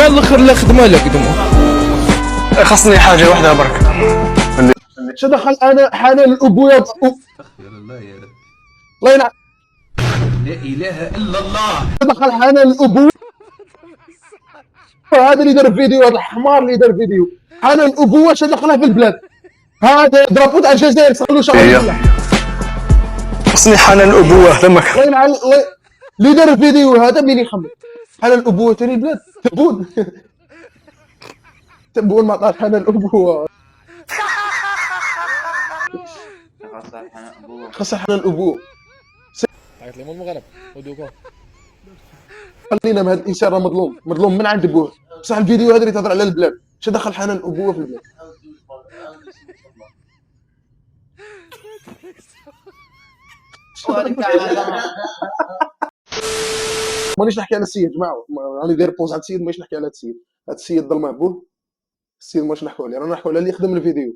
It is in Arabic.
مع الاخر لا خدمه لا قدمه. خاصني حاجه واحده برك. شو دخل انا حنان الابويا؟ استغفر الله يا رب. الله ينعم. لا اله الا الله. دخل حنان الابويا هذا اللي دار فيديو، هذا الحمار اللي دار فيديو. حنان الابوه شو دخلها في البلاد؟ هذا درابو تاع الجزائر صاروا شهر. خاصني حنان الابوه لمك. الله ينعم اللي دار الفيديو هذا مين يخمم؟ حنان الابوه تاني البلاد تبون. تبون ما قال حنان الابوه. خاصة حنان الابوه. عيط لي من المغرب ودوكا. خلينا من هذا الانسان راه مظلوم من عند ابوه. بصح الفيديو هذا اللي تهضر على البلاد، شو دخل حنان الابوه في البلاد؟ مانيش نحكي على السيد جماعه، راني داير بوز على السيد، مانيش نحكي على هذا السيد. هذا السيد ظلمه بوه. السيد ماش نحكوا عليه، رانا نحكوا على اللي يخدم الفيديو.